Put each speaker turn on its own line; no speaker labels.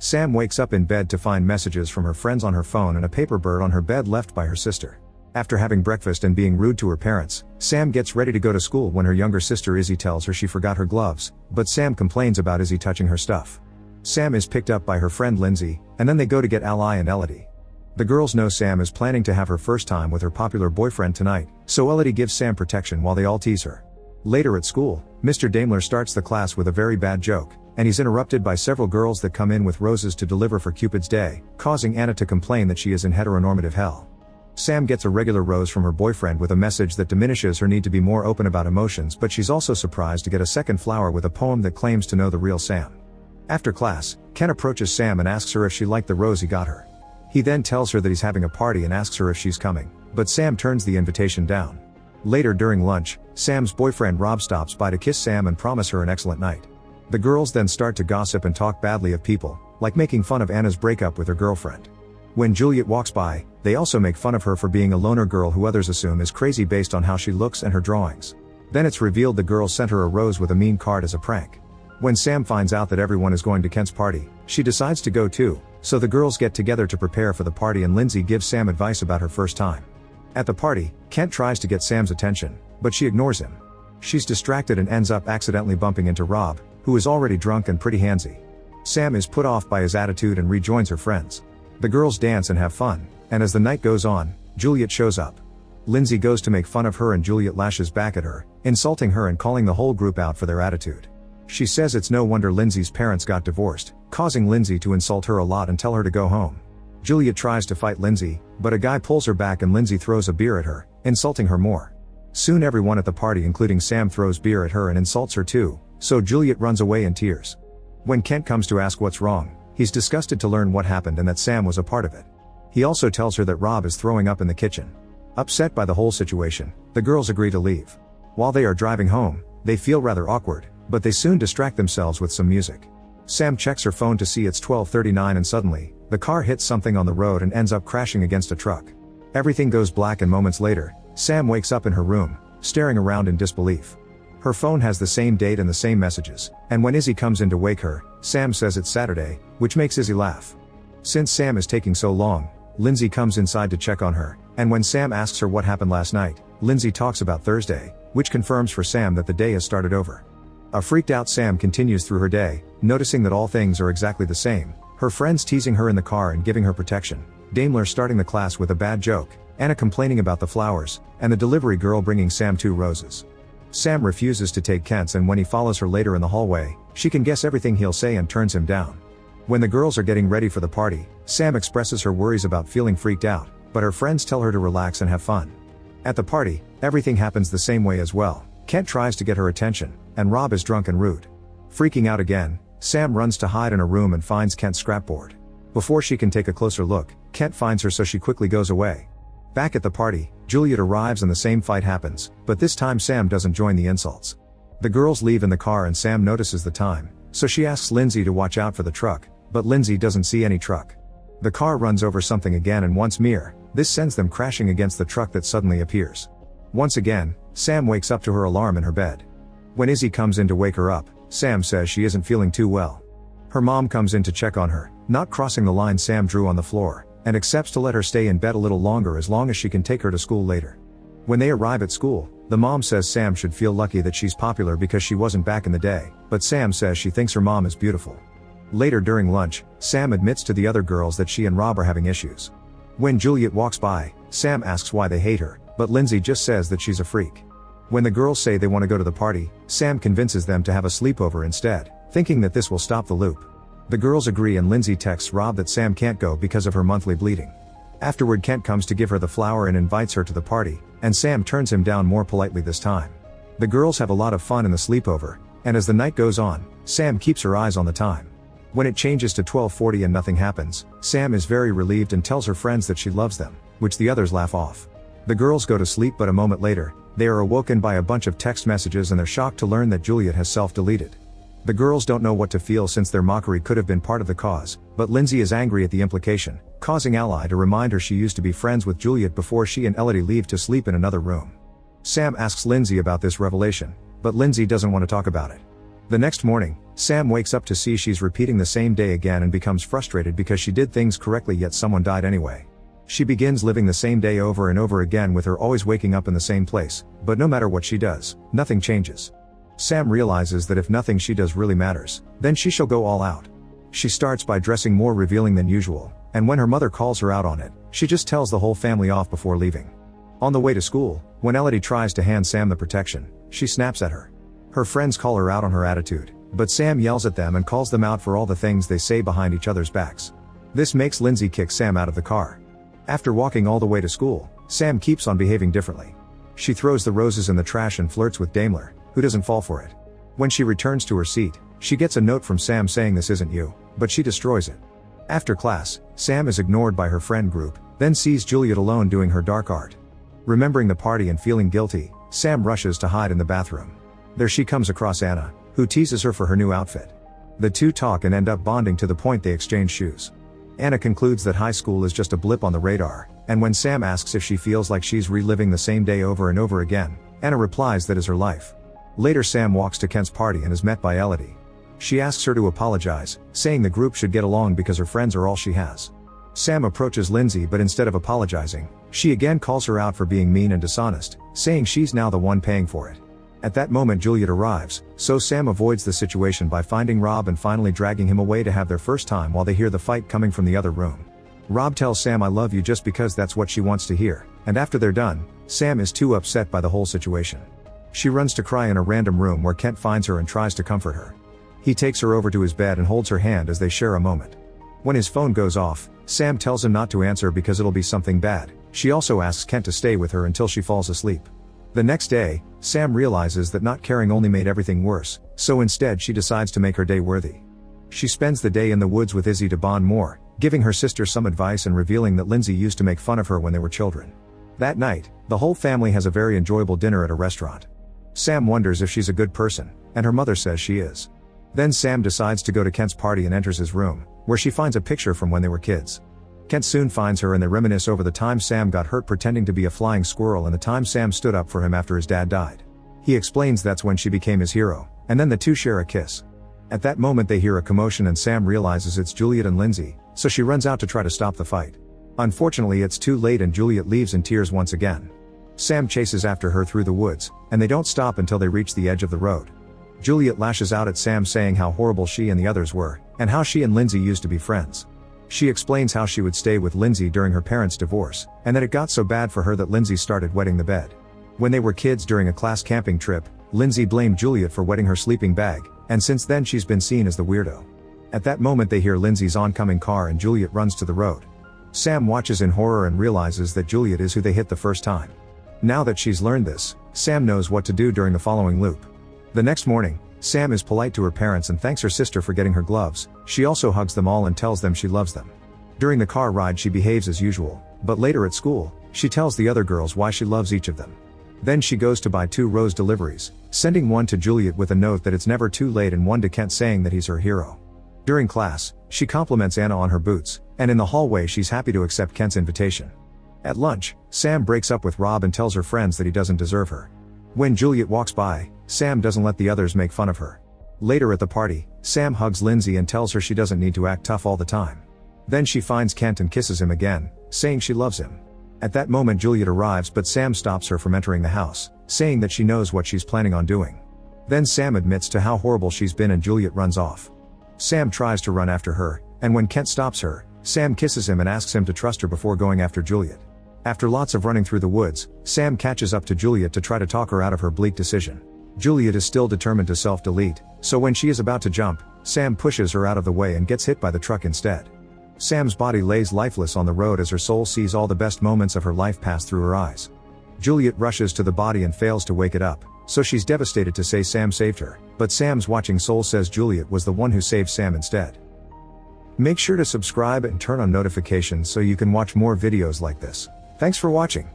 Sam wakes up in bed to find messages from her friends on her phone and a paper bird on her bed left by her sister. After having breakfast and being rude to her parents, Sam gets ready to go to school when her younger sister Izzy tells her she forgot her gloves, but Sam complains about Izzy touching her stuff. Sam is picked up by her friend Lindsay, and then they go to get Ally and Elodie. The girls know Sam is planning to have her first time with her popular boyfriend tonight, so Elodie gives Sam protection while they all tease her. Later at school, Mr. Daimler starts the class with a very bad joke, and he's interrupted by several girls that come in with roses to deliver for Cupid's Day, causing Anna to complain that she is in heteronormative hell. Sam gets a regular rose from her boyfriend with a message that diminishes her need to be more open about emotions, but she's also surprised to get a second flower with a poem that claims to know the real Sam. After class, Ken approaches Sam and asks her if she liked the rose he got her. He then tells her that he's having a party and asks her if she's coming, but Sam turns the invitation down. Later during lunch, Sam's boyfriend Rob stops by to kiss Sam and promise her an excellent night. The girls then start to gossip and talk badly of people, like making fun of Anna's breakup with her girlfriend. When Juliet walks by, they also make fun of her for being a loner girl who others assume is crazy based on how she looks and her drawings. Then it's revealed the girls sent her a rose with a mean card as a prank. When Sam finds out that everyone is going to Kent's party, she decides to go too, so the girls get together to prepare for the party and Lindsay gives Sam advice about her first time. At the party, Kent tries to get Sam's attention, but she ignores him. She's distracted and ends up accidentally bumping into Rob, who is already drunk and pretty handsy. Sam is put off by his attitude and rejoins her friends. The girls dance and have fun, and as the night goes on, Juliet shows up. Lindsay goes to make fun of her and Juliet lashes back at her, insulting her and calling the whole group out for their attitude. She says it's no wonder Lindsay's parents got divorced, causing Lindsay to insult her a lot and tell her to go home. Juliet tries to fight Lindsay, but a guy pulls her back and Lindsay throws a beer at her, insulting her more. Soon everyone at the party including Sam throws beer at her and insults her too, so Juliet runs away in tears. When Kent comes to ask what's wrong, he's disgusted to learn what happened and that Sam was a part of it. He also tells her that Rob is throwing up in the kitchen. Upset by the whole situation, the girls agree to leave. While they are driving home, they feel rather awkward, but they soon distract themselves with some music. Sam checks her phone to see it's 12:39 and suddenly, the car hits something on the road and ends up crashing against a truck. Everything goes black and moments later, Sam wakes up in her room, staring around in disbelief. Her phone has the same date and the same messages, and when Izzy comes in to wake her, Sam says it's Saturday, which makes Izzy laugh. Since Sam is taking so long, Lindsay comes inside to check on her, and when Sam asks her what happened last night, Lindsay talks about Thursday, which confirms for Sam that the day has started over. A freaked out Sam continues through her day, noticing that all things are exactly the same, her friends teasing her in the car and giving her protection, Daimler starting the class with a bad joke, Anna complaining about the flowers, and the delivery girl bringing Sam 2 roses. Sam refuses to take Kent's and when he follows her later in the hallway, she can guess everything he'll say and turns him down. When the girls are getting ready for the party, Sam expresses her worries about feeling freaked out, but her friends tell her to relax and have fun. At the party, everything happens the same way as well. Kent tries to get her attention, and Rob is drunk and rude. Freaking out again, Sam runs to hide in a room and finds Kent's scrapboard. Before she can take a closer look, Kent finds her so she quickly goes away. Back at the party, Juliet arrives and the same fight happens, but this time Sam doesn't join the insults. The girls leave in the car and Sam notices the time, so she asks Lindsay to watch out for the truck, but Lindsay doesn't see any truck. The car runs over something again and once more, this sends them crashing against the truck that suddenly appears. Once again, Sam wakes up to her alarm in her bed. When Izzy comes in to wake her up, Sam says she isn't feeling too well. Her mom comes in to check on her, not crossing the line Sam drew on the floor, and accepts to let her stay in bed a little longer as long as she can take her to school later. When they arrive at school, the mom says Sam should feel lucky that she's popular because she wasn't back in the day, but Sam says she thinks her mom is beautiful. Later during lunch, Sam admits to the other girls that she and Rob are having issues. When Juliet walks by, Sam asks why they hate her, but Lindsay just says that she's a freak. When the girls say they want to go to the party, Sam convinces them to have a sleepover instead, thinking that this will stop the loop. The girls agree and Lindsay texts Rob that Sam can't go because of her monthly bleeding. Afterward Kent comes to give her the flower and invites her to the party, and Sam turns him down more politely this time. The girls have a lot of fun in the sleepover, and as the night goes on, Sam keeps her eyes on the time. When it changes to 12:40 and nothing happens, Sam is very relieved and tells her friends that she loves them, which the others laugh off. The girls go to sleep but a moment later, they are awoken by a bunch of text messages and they're shocked to learn that Juliet has self-deleted. The girls don't know what to feel since their mockery could have been part of the cause, but Lindsay is angry at the implication, causing Ally to remind her she used to be friends with Juliet before she and Elodie leave to sleep in another room. Sam asks Lindsay about this revelation, but Lindsay doesn't want to talk about it. The next morning, Sam wakes up to see she's repeating the same day again and becomes frustrated because she did things correctly yet someone died anyway. She begins living the same day over and over again with her always waking up in the same place, but no matter what she does, nothing changes. Sam realizes that if nothing she does really matters, then she shall go all out. She starts by dressing more revealing than usual, and when her mother calls her out on it, she just tells the whole family off before leaving. On the way to school, when Elodie tries to hand Sam the protection, she snaps at her. Her friends call her out on her attitude, but Sam yells at them and calls them out for all the things they say behind each other's backs. This makes Lindsay kick Sam out of the car. After walking all the way to school, Sam keeps on behaving differently. She throws the roses in the trash and flirts with Daimler, who doesn't fall for it. When she returns to her seat, she gets a note from Sam saying this isn't you, but she destroys it. After class, Sam is ignored by her friend group, then sees Juliet alone doing her dark art. Remembering the party and feeling guilty, Sam rushes to hide in the bathroom. There she comes across Anna, who teases her for her new outfit. The two talk and end up bonding to the point they exchange shoes. Anna concludes that high school is just a blip on the radar, and when Sam asks if she feels like she's reliving the same day over and over again, Anna replies that is her life. Later Sam walks to Kent's party and is met by Elodie. She asks her to apologize, saying the group should get along because her friends are all she has. Sam approaches Lindsay but instead of apologizing, she again calls her out for being mean and dishonest, saying she's now the one paying for it. At that moment Juliet arrives, so Sam avoids the situation by finding Rob and finally dragging him away to have their first time while they hear the fight coming from the other room. Rob tells Sam I love you just because that's what she wants to hear, and after they're done, Sam is too upset by the whole situation. She runs to cry in a random room where Kent finds her and tries to comfort her. He takes her over to his bed and holds her hand as they share a moment. When his phone goes off, Sam tells him not to answer because it'll be something bad. She also asks Kent to stay with her until she falls asleep. The next day, Sam realizes that not caring only made everything worse, so instead she decides to make her day worthy. She spends the day in the woods with Izzy to bond more, giving her sister some advice and revealing that Lindsay used to make fun of her when they were children. That night, the whole family has a very enjoyable dinner at a restaurant. Sam wonders if she's a good person, and her mother says she is. Then Sam decides to go to Kent's party and enters his room, where she finds a picture from when they were kids. Kent soon finds her and they reminisce over the time Sam got hurt pretending to be a flying squirrel and the time Sam stood up for him after his dad died. He explains that's when she became his hero, and then the two share a kiss. At that moment they hear a commotion and Sam realizes it's Juliet and Lindsay, so she runs out to try to stop the fight. Unfortunately it's too late and Juliet leaves in tears once again. Sam chases after her through the woods, and they don't stop until they reach the edge of the road. Juliet lashes out at Sam saying how horrible she and the others were, and how she and Lindsay used to be friends. She explains how she would stay with Lindsay during her parents' divorce, and that it got so bad for her that Lindsay started wetting the bed. When they were kids during a class camping trip, Lindsay blamed Juliet for wetting her sleeping bag, and since then she's been seen as the weirdo. At that moment they hear Lindsay's oncoming car and Juliet runs to the road. Sam watches in horror and realizes that Juliet is who they hit the first time. Now that she's learned this, Sam knows what to do during the following loop. The next morning, Sam is polite to her parents and thanks her sister for getting her gloves. She also hugs them all and tells them she loves them. During the car ride she behaves as usual, but later at school, she tells the other girls why she loves each of them. Then she goes to buy 2 rose deliveries, sending one to Juliet with a note that it's never too late and one to Kent saying that he's her hero. During class, she compliments Anna on her boots, and in the hallway she's happy to accept Kent's invitation. At lunch, Sam breaks up with Rob and tells her friends that he doesn't deserve her. When Juliet walks by, Sam doesn't let the others make fun of her. Later at the party, Sam hugs Lindsay and tells her she doesn't need to act tough all the time. Then she finds Kent and kisses him again, saying she loves him. At that moment Juliet arrives but Sam stops her from entering the house, saying that she knows what she's planning on doing. Then Sam admits to how horrible she's been and Juliet runs off. Sam tries to run after her, and when Kent stops her, Sam kisses him and asks him to trust her before going after Juliet. After lots of running through the woods, Sam catches up to Juliet to try to talk her out of her bleak decision. Juliet is still determined to self-delete, so when she is about to jump, Sam pushes her out of the way and gets hit by the truck instead. Sam's body lays lifeless on the road as her soul sees all the best moments of her life pass through her eyes. Juliet rushes to the body and fails to wake it up, so she's devastated to say Sam saved her, but Sam's watching soul says Juliet was the one who saved Sam instead. Make sure to subscribe and turn on notifications so you can watch more videos like this. Thanks for watching.